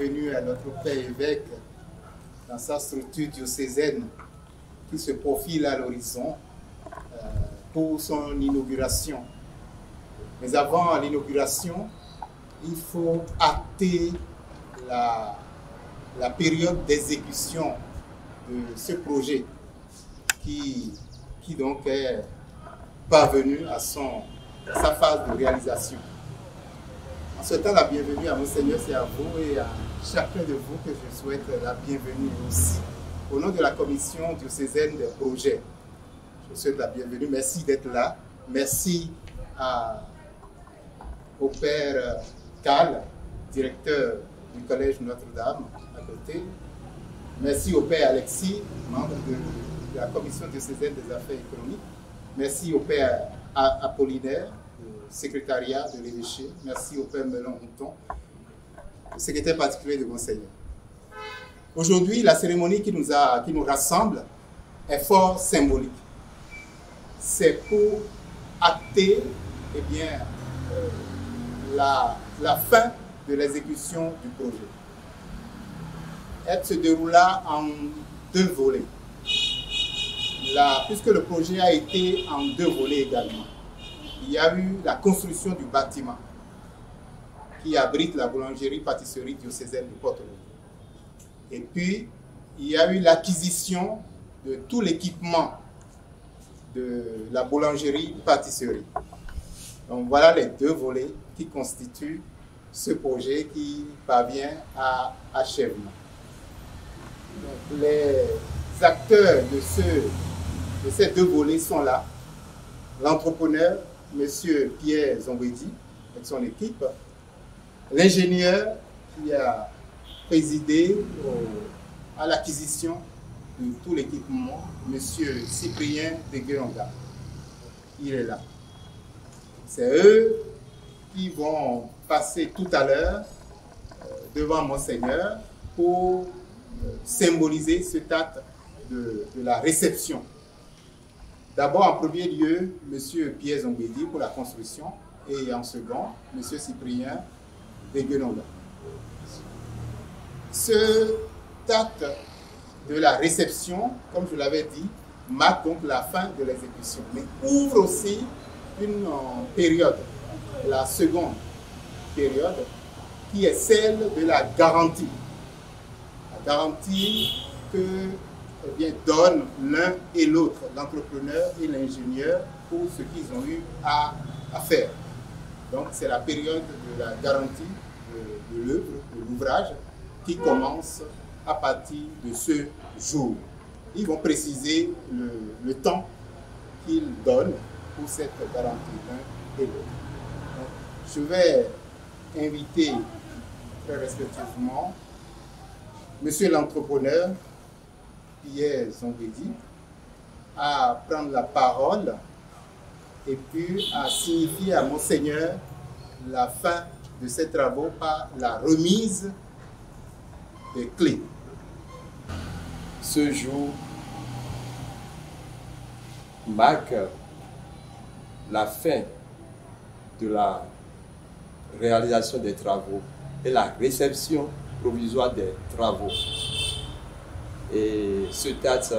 bienvenue à notre Père évêque dans sa structure diocésaine qui se profile à l'horizon pour son inauguration. Mais avant l'inauguration, il faut acter la période d'exécution de ce projet qui donc est parvenu à sa phase de réalisation. En souhaitant la bienvenue à Monseigneur, c'est à vous et à chacun de vous que je souhaite la bienvenue aussi. Au nom de la commission diocésaine des projets, je souhaite la bienvenue. Merci d'être là. Merci au Père Cal, directeur du Collège Notre-Dame, à côté. Merci au Père Alexis, membre de la commission diocésaine des affaires économiques. Merci au Père Apollinaire, secrétariat de l'évêché. Merci au Père Melon Mouton, secrétaire particulier de Monseigneur. Aujourd'hui, la cérémonie qui nous rassemble est fort symbolique. C'est pour acter la fin de l'exécution du projet. Elle se déroula en deux volets. Puisque le projet a été en deux volets également. Il y a eu la construction du bâtiment qui abrite la boulangerie-pâtisserie diocésaine de Porto-Novo. Et puis, il y a eu l'acquisition de tout l'équipement de la boulangerie-pâtisserie. Donc voilà les deux volets qui constituent ce projet qui parvient à achèvement. Donc, les acteurs de ces deux volets sont là. L'entrepreneur, M. Pierre Zambedi, avec son équipe, l'ingénieur qui a présidé à l'acquisition de tout l'équipement, M. Cyprien Degueonga. Il est là. C'est eux qui vont passer tout à l'heure devant Monseigneur pour symboliser cet acte de la réception. D'abord, en premier lieu, M. Pierre Zambedi pour la construction et en second, M. Cyprien Degueonga. Cet acte de la réception, comme je l'avais dit, marque donc la fin de l'exécution, mais ouvre aussi une période, la seconde période, qui est celle de la garantie. La garantie que donnent l'un et l'autre, l'entrepreneur et l'ingénieur, pour ce qu'ils ont eu à faire. Donc c'est la période de la garantie de l'œuvre, de l'ouvrage, qui commence à partir de ce jour. Ils vont préciser le temps qu'ils donnent pour cette garantie l'un et l'autre. Je vais inviter très respectueusement Monsieur l'entrepreneur Pierre Zambedi à prendre la parole et puis à signifier à Monseigneur la fin de ces travaux par la remise des clés. Ce jour marque la fin de la réalisation des travaux et la réception provisoire des travaux. Et ce acte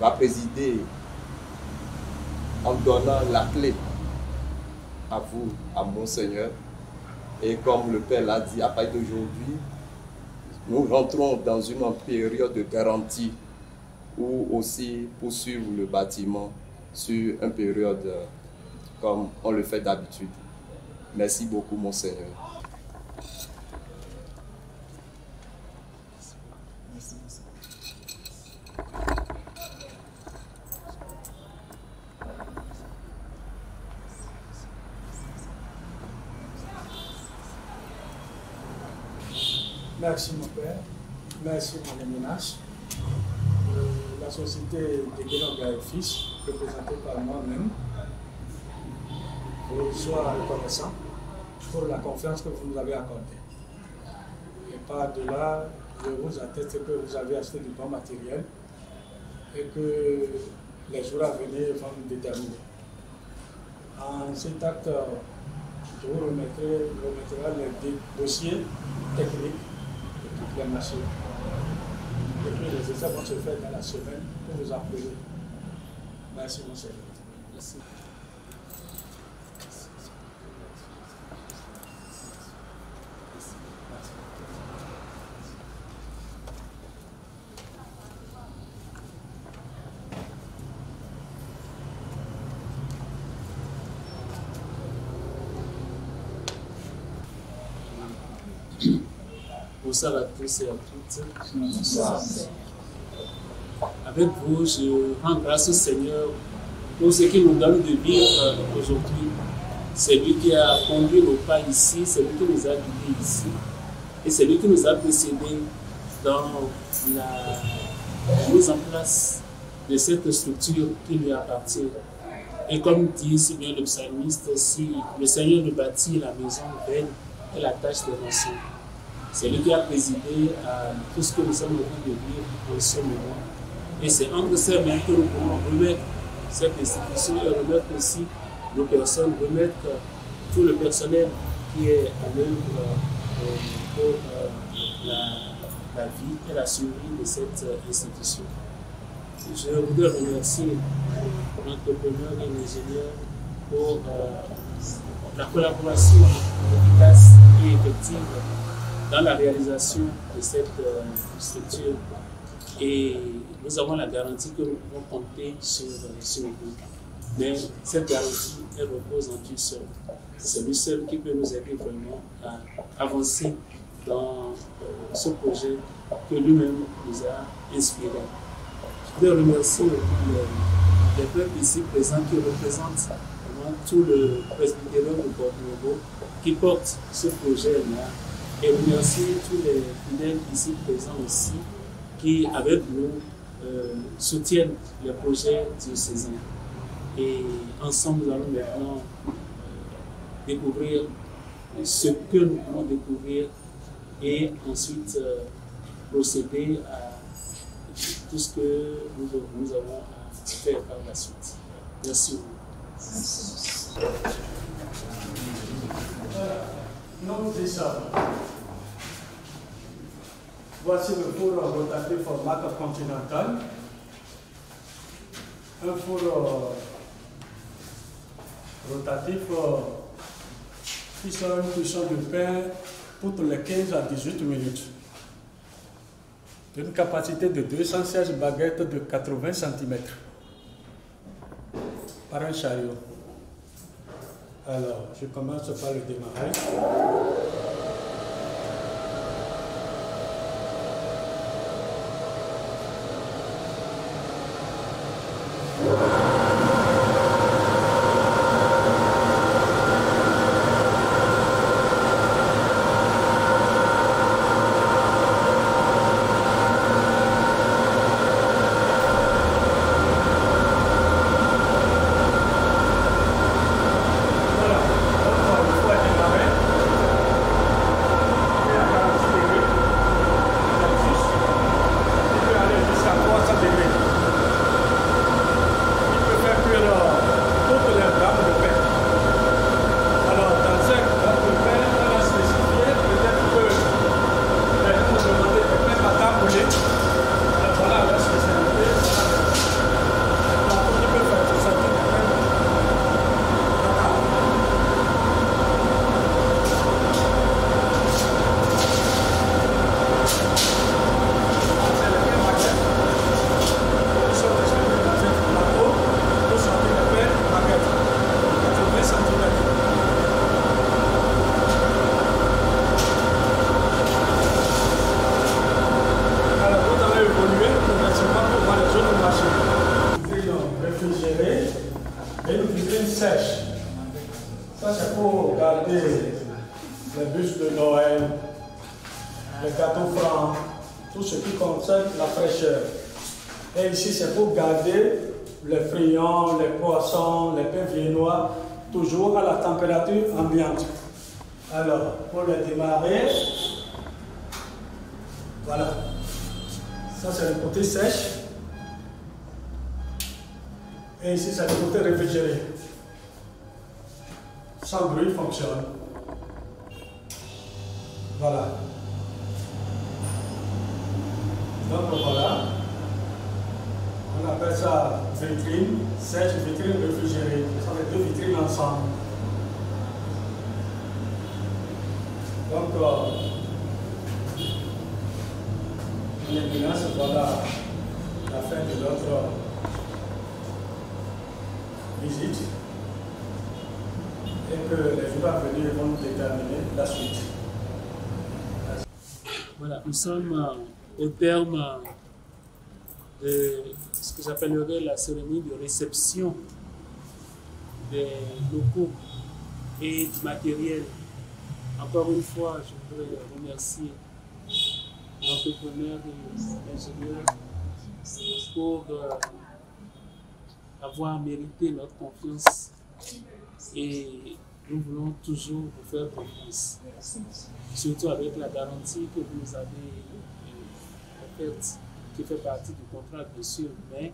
va présider en donnant la clé à vous, à Monseigneur. Et comme le Père l'a dit, à partir d'aujourd'hui, nous rentrons dans une période de garantie ou aussi poursuivre le bâtiment sur une période comme on le fait d'habitude. Merci beaucoup, Monseigneur. Merci mon Père, merci mon éminence. La société Degueonga et Fils, représentée par moi-même, vous soit reconnaissant pour la confiance que vous nous avez accordée. Et par-delà, je vous atteste que vous avez acheté du bon matériel et que les jours à venir vont nous déterminer. En cet acte, je vous remettrai les dossiers techniques les machines. Et puis les essais vont se faire dans la semaine pour vous appeler. Merci, monseigneur. Merci. Bonsoir à tous et à toutes. Bonsoir. Avec vous, je rends grâce au Seigneur pour ce qu'il nous donne de vivre aujourd'hui. C'est lui qui a conduit nos pas ici, c'est lui qui nous a guidés ici. Et c'est lui qui nous a précédés dans la mise en place de cette structure qui lui appartient. Et comme dit si bien le psalmiste, si le Seigneur nous bâtit la maison vaine et la tâche des nations. C'est lui qui a présidé à tout ce que nous sommes en train de vivre en ce moment. Et c'est entre ces mains que nous pouvons remettre cette institution et remettre aussi nos personnes, remettre tout le personnel qui est à l'œuvre pour la vie et la survie de cette institution. Je voudrais remercier l'entrepreneur et l'ingénieur pour la collaboration efficace et effective dans la réalisation de cette structure. Et nous avons la garantie que nous pouvons compter sur vous. Mais cette garantie, elle repose en Dieu seul. C'est lui seul qui peut nous aider vraiment à avancer dans ce projet que lui-même nous a inspiré. Je voudrais remercier les peuples ici présents qui représentent vraiment tout le presbytère de Porto-Novo qui porte ce projet-là. Et remercier tous les fidèles ici présents aussi qui, avec nous, soutiennent les projets diocésains. Et ensemble, nous allons maintenant découvrir ce que nous pouvons découvrir et ensuite procéder à tout ce que nous avons à faire par la suite. Merci. Nous disons, voici le four rotatif format continental. Un four rotatif qui sera une cuisson de pain toutes les 15 à 18 minutes. D'une capacité de 216 baguettes de 80 cm par un chariot. Alors, je commence par le démarrage. Les bûches de Noël, les gâteaux francs, tout ce qui concerne la fraîcheur. Et ici, c'est pour garder les friands, les poissons, les pains viennois, toujours à la température ambiante. Alors, pour les démarrer, voilà. Ça, c'est le côté sèche. Et ici, c'est le côté réfrigéré. Sans bruit, fonctionne. Voilà. Donc voilà, on appelle ça vitrine, sèche, vitrine réfrigérée. Ce sont les deux vitrines ensemble. Donc, l'éminence, voilà la fin de notre visite et que les jours à venir vont nous déterminer la suite. Voilà, nous sommes au terme de ce que j'appellerais la cérémonie de réception des locaux et du matériel. Encore une fois, je voudrais remercier l'entrepreneur et l'ingénieur pour avoir mérité notre confiance et nous voulons toujours vous faire confiance, surtout avec la garantie que vous nous avez offerte, qui fait partie du contrat bien sûr, mais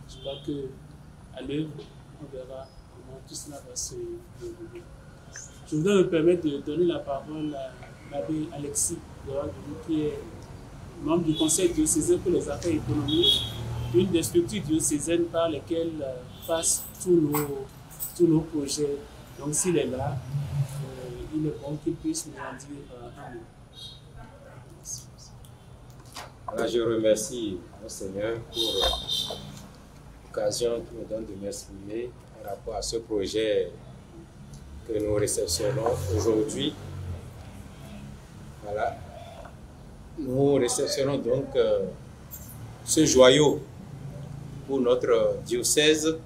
je crois qu'à l'œuvre, on verra comment tout cela va se dérouler. Je voudrais me permettre de donner la parole à l'abbé Alexis Goradou, qui est membre du Conseil diocésain pour les affaires économiques, une des structures diocésaines par lesquelles passent tous nos projets. Donc s'il est là, il est bon qu'il puisse nous en dire un mot. Alors, je remercie mon Seigneur pour l'occasion qu'il me donne de m'exprimer par rapport à ce projet que nous réceptionnons aujourd'hui. Voilà. Nous réceptionnons donc ce joyau pour notre diocèse.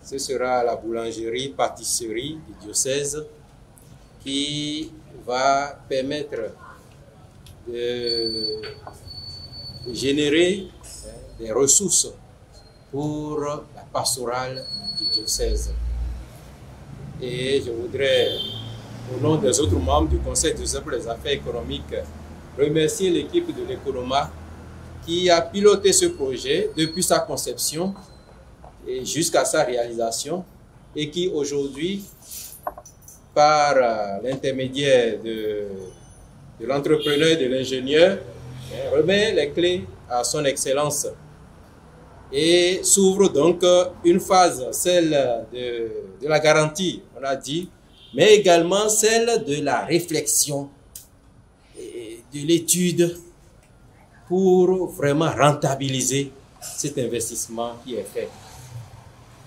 Ce sera la boulangerie-pâtisserie du diocèse qui va permettre de générer des ressources pour la pastorale du diocèse. Et je voudrais, au nom des autres membres du Conseil diocésain pour les affaires économiques, remercier l'équipe de l'Economa qui a piloté ce projet depuis sa conception et jusqu'à sa réalisation et qui aujourd'hui, par l'intermédiaire de l'entrepreneur et de l'ingénieur, remet les clés à son excellence. Et s'ouvre donc une phase, celle de la garantie, on a dit, mais également celle de la réflexion et de l'étude pour vraiment rentabiliser cet investissement qui est fait.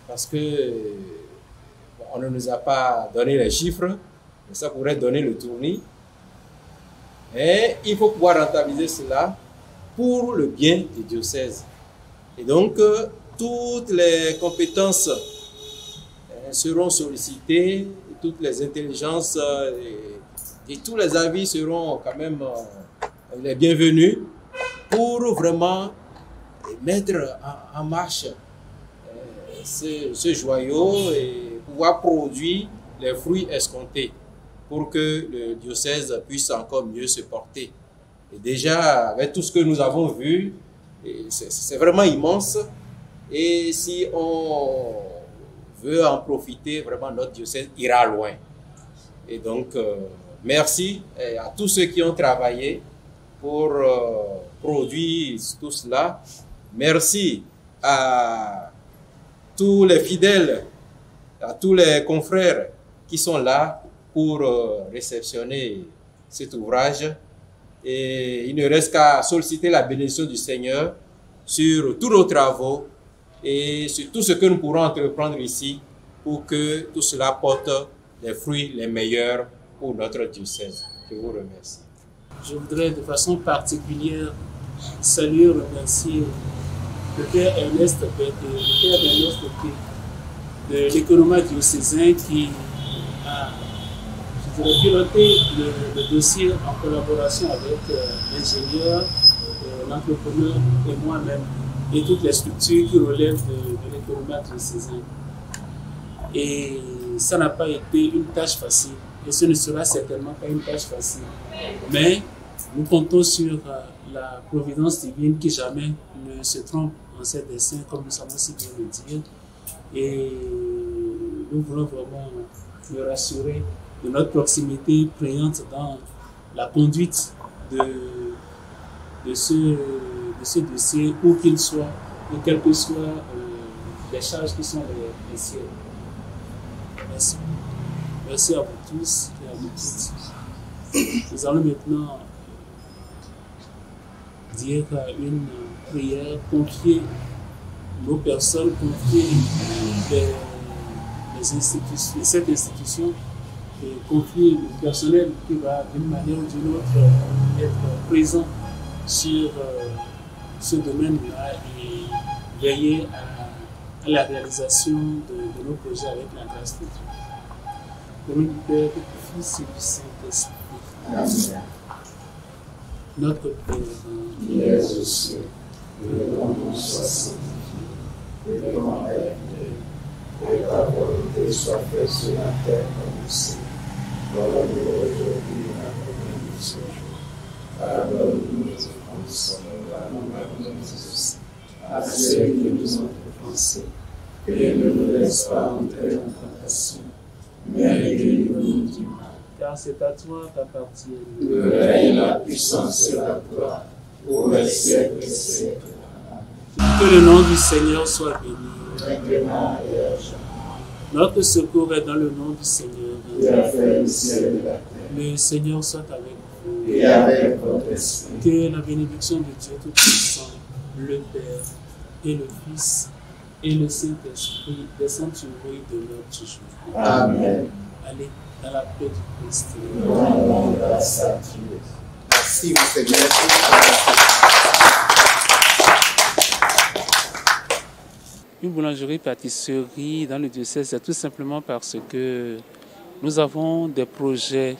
Parce que on ne nous a pas donné les chiffres, mais ça pourrait donner le tournis. Et il faut pouvoir rentabiliser cela pour le bien du diocèse. Et donc, toutes les compétences seront sollicitées, toutes les intelligences et tous les avis seront quand même les bienvenus pour vraiment mettre en marche ce joyau et pouvoir produire les fruits escomptés pour que le diocèse puisse encore mieux se porter. Et déjà, avec tout ce que nous avons vu, c'est vraiment immense. Et si on veut en profiter, vraiment notre diocèse ira loin. Et donc, merci à tous ceux qui ont travaillé pour produire tout cela. Merci à tous les fidèles, à tous les confrères qui sont là pour réceptionner cet ouvrage. Et il ne reste qu'à solliciter la bénédiction du Seigneur sur tous nos travaux et sur tout ce que nous pourrons entreprendre ici pour que tout cela porte les fruits les meilleurs pour notre diocèse. Je vous remercie. Je voudrais de façon particulière saluer et remercier le Père Ernest Pété, de l'Economa diocésain qui a piloté le dossier en collaboration avec l'ingénieur, l'entrepreneur et moi-même et toutes les structures qui relèvent de l'Economa diocésain. Et ça n'a pas été une tâche facile et ce ne sera certainement pas une tâche facile. Mais nous comptons sur la providence divine qui jamais ne se trompe en ses desseins, comme nous savons si bien le dire. Et nous voulons vraiment nous rassurer de notre proximité prégnante dans la conduite de de ce dossier, où qu'il soit, et quelles que soient les charges qui sont les siennes. Merci. Merci à vous tous et à vous toutes. Nous allons maintenant dire une prière, confier nos personnes, confier cette institution, et confier le personnel qui va d'une manière ou d'une autre être présent sur ce domaine-là et veiller à la réalisation de nos projets avec la grâce de Dieu. Au nom du Père, du Fils et du Saint-Esprit. Amen. Notre Père, qui es aux cieux, que ton nom soit sanctifié, que ton règne vienne, que ta volonté soit faite sur la terre comme au ciel. Donne-nous aujourd'hui notre pain de ce jour. Pardonne-nous nos offenses, comme nous pardonnons aussi à ceux qui nous ont offensés. Et ne nous laisse pas entrer en tentation, mais délivre-nous du mal. Car c'est à toi qu'appartient le règne, la puissance et la gloire, pour les siècles des siècles. Que le nom du Seigneur soit béni. Maintenant et à jamais. Notre secours est dans le nom du Seigneur. Qui a fait le ciel et la terre. Le Seigneur soit avec vous. Et avec votre esprit. Que la bénédiction de Dieu Tout-Puissant, le Père et le Fils et le Saint-Esprit descendent sur vous et demeurent toujours. Amen. Allez dans la paix du Christ. Nous rendons grâce à Dieu. Merci, mon Seigneur. Une boulangerie-pâtisserie dans le diocèse, c'est tout simplement parce que nous avons des projets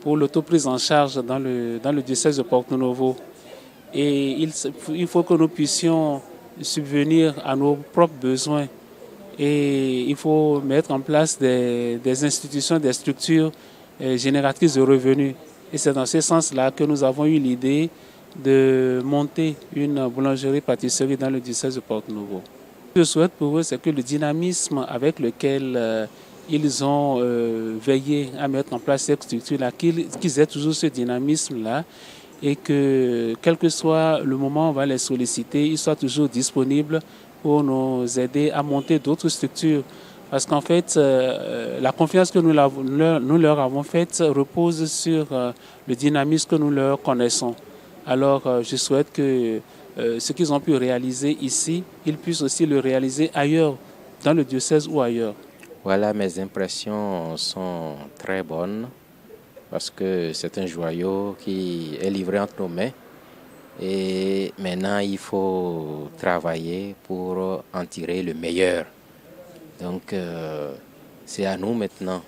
pour l'autoprise en charge dans le diocèse de Porto Novo. Et il faut que nous puissions subvenir à nos propres besoins. Et il faut mettre en place des institutions, des structures génératrices de revenus. Et c'est dans ce sens-là que nous avons eu l'idée de monter une boulangerie-pâtisserie dans le diocèse de Porto Novo. Ce que je souhaite pour eux, c'est que le dynamisme avec lequel ils ont veillé à mettre en place cette structure-là, qu'ils aient toujours ce dynamisme-là et que, quel que soit le moment où on va les solliciter, ils soient toujours disponibles pour nous aider à monter d'autres structures. Parce qu'en fait, la confiance que nous leur avons faite repose sur le dynamisme que nous leur connaissons. Alors, je souhaite que ce qu'ils ont pu réaliser ici, ils puissent aussi le réaliser ailleurs, dans le diocèse ou ailleurs. Voilà, mes impressions sont très bonnes parce que c'est un joyau qui est livré entre nos mains et maintenant il faut travailler pour en tirer le meilleur. Donc c'est à nous maintenant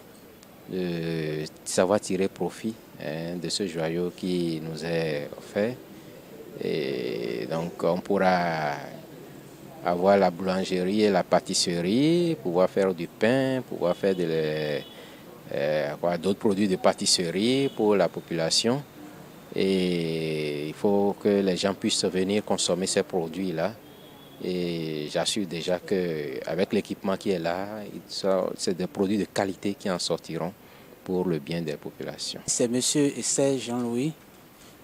de savoir tirer profit de ce joyau qui nous est offert. Et donc on pourra avoir la boulangerie et la pâtisserie, pouvoir faire du pain, pouvoir faire d'autres produits de pâtisserie pour la population. Et il faut que les gens puissent venir consommer ces produits-là. Et j'assure déjà qu'avec l'équipement qui est là, c'est des produits de qualité qui en sortiront pour le bien des populations. C'est M. Essay Jean-Louis,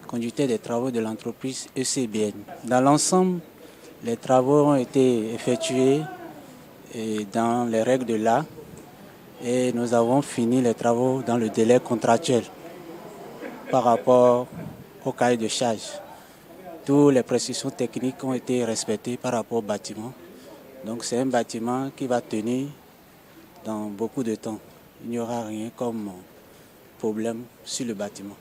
conducteur des travaux de l'entreprise ECBN. Dans l'ensemble, les travaux ont été effectués dans les règles de l'art et nous avons fini les travaux dans le délai contractuel par rapport au cahier de charge. Toutes les précisions techniques ont été respectées par rapport au bâtiment. Donc c'est un bâtiment qui va tenir dans beaucoup de temps. Il n'y aura rien comme problème sur le bâtiment.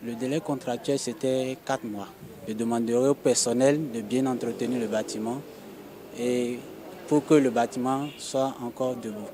Le délai contractuel, c'était 4 mois. Je demanderai au personnel de bien entretenir le bâtiment et pour que le bâtiment soit encore debout.